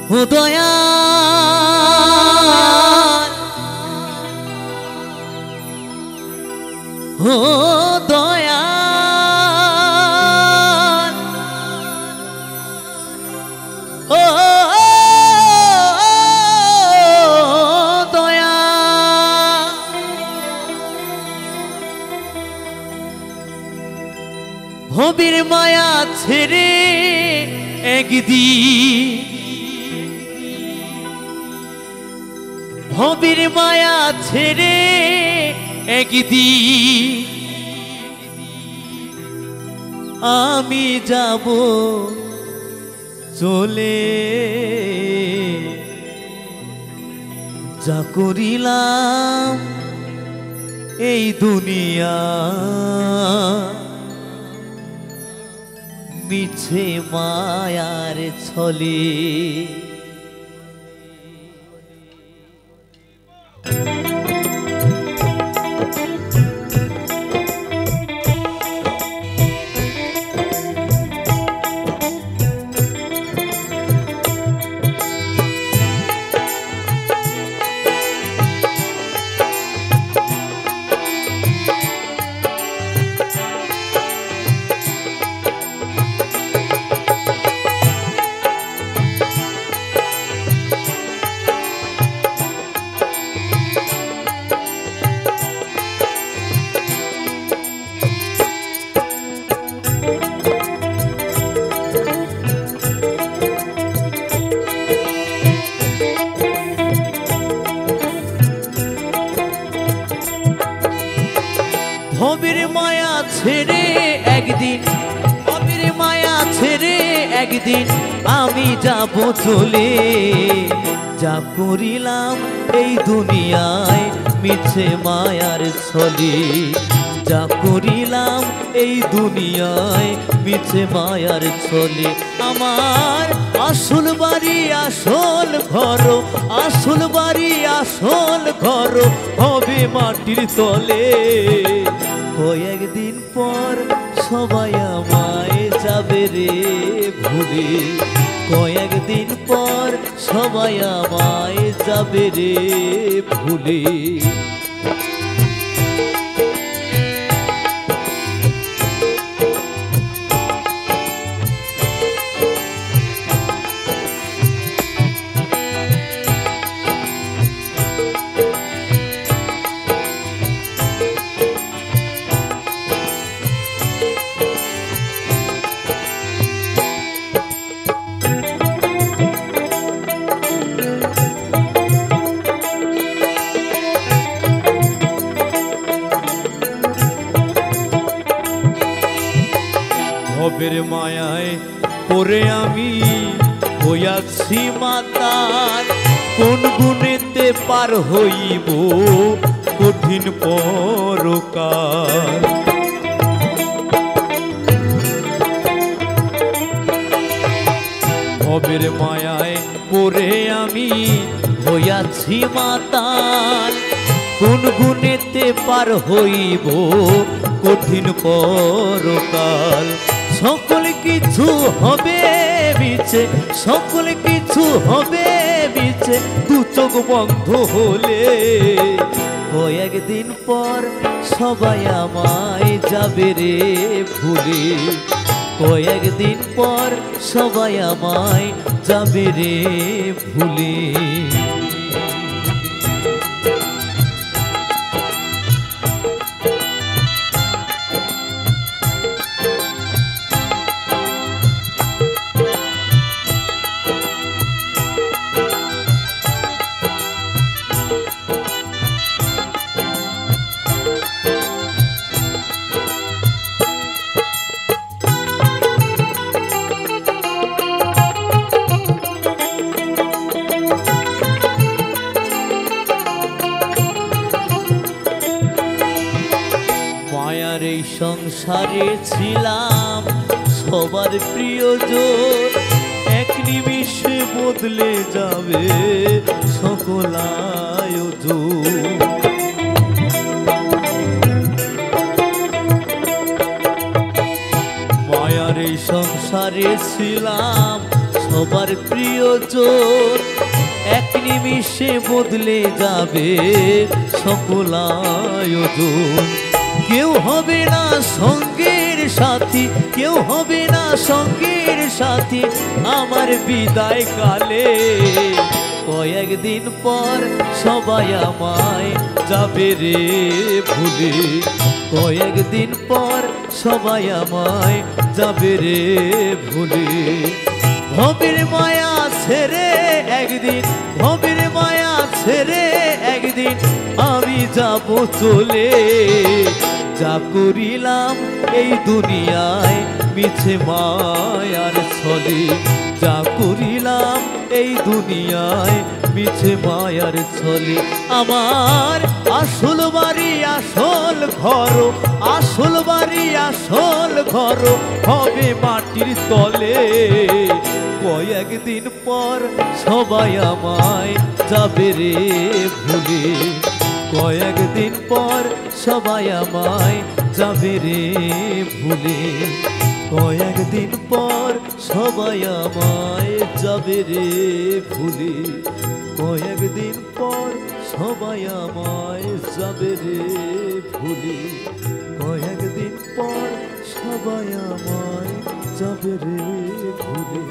ও দয়াল, ও দয়াল, ও দয়াল, ভবির মায়া ছেড়ে একদিন, ভবির মায়া ছেড়ে একদিন আমি যাব চলে, যা করিলাম এই দুনিয়া মিছে মায়ার ছলে। ভবির মায়া ছেড়ে একদিন, ভবির মায়া ছেড়ে একদিন আমি যাব চলে, যা করিলাম এই দুনিয়ায় মিছে মায়ার ছলে, যা করিলাম এই দুনিয়ায় মিছে মায়ার ছলে। আমার আসল বাড়ি আসল ঘর, আসল বাড়ি আসল ঘর হবে মাটির তলে, কয়েকদিন পর সবাই আমায় যাবে রে ভুলে, কয়েকদিন পর সবাই আমায় যাবে রে ভুলে। ভবের মায়ায় পড়ে আমি হইয়াছি মাতাল, কোন গুণেতে পার হইব কঠিন পরকাল। ভবের মায়ায় পড়ে আমি হইয়াছি মাতাল, কোন গুণেতে পার হইব কঠিন পরকাল। সকল কিছু হবে বিছে, সকল কিছু হবে বিছে দু চোখ বন্ধ হলে, কয়েকদিন পর সবাই আমায় যাবে রে ভুলে, কয়েকদিন পর সবাই আমায় যাবে রে ভুলে। এই সংসারে ছিলাম সবার প্রিয়জন, এক নিমিষে বদলে যাবে সকল আয়োজন। মায়ার এই সংসারে ছিলাম সবার প্রিয়জন, এক নিমিষে বদলে যাবে সকল আয়োজন। কেউ হবে না সঙ্গের সাথী, কেউ হবে না সঙ্গের সাথী আমার বিদায় কালে। কয়েকদিন পর সবাই আমায় যাবে রে ভুলে, কয়েকদিন পর সবাই আমায় যাবে রে ভুলে। ভবের মায়া ছেড়ে একদিন, ভবের মায়া ছেড়ে একদিন আমি যাব চলে। যা করিলাম এই দুনিয়ায় মিছে মায়ার ছলে, যা করিলাম এই দুনিয়ায় মিছে মায়ার ছলে। আমার আসল বাড়ি আসল ঘর, আসল বাড়ি আসল ঘর হবে মাটির তলে। কয়েকদিন পর সবাই আমায় যাবে রে ভুলে, কয়েকদিন পর সবাই আমায় যাবে রে ভুলে। কয়েকদিন পর সবাই আমায় যাবে রে ভুলে, কয়েকদিন পর সবাই আমায় যাবে রে ভুলে। কয়েকদিন পর সবাই আমায় যাবে রে ভুলে।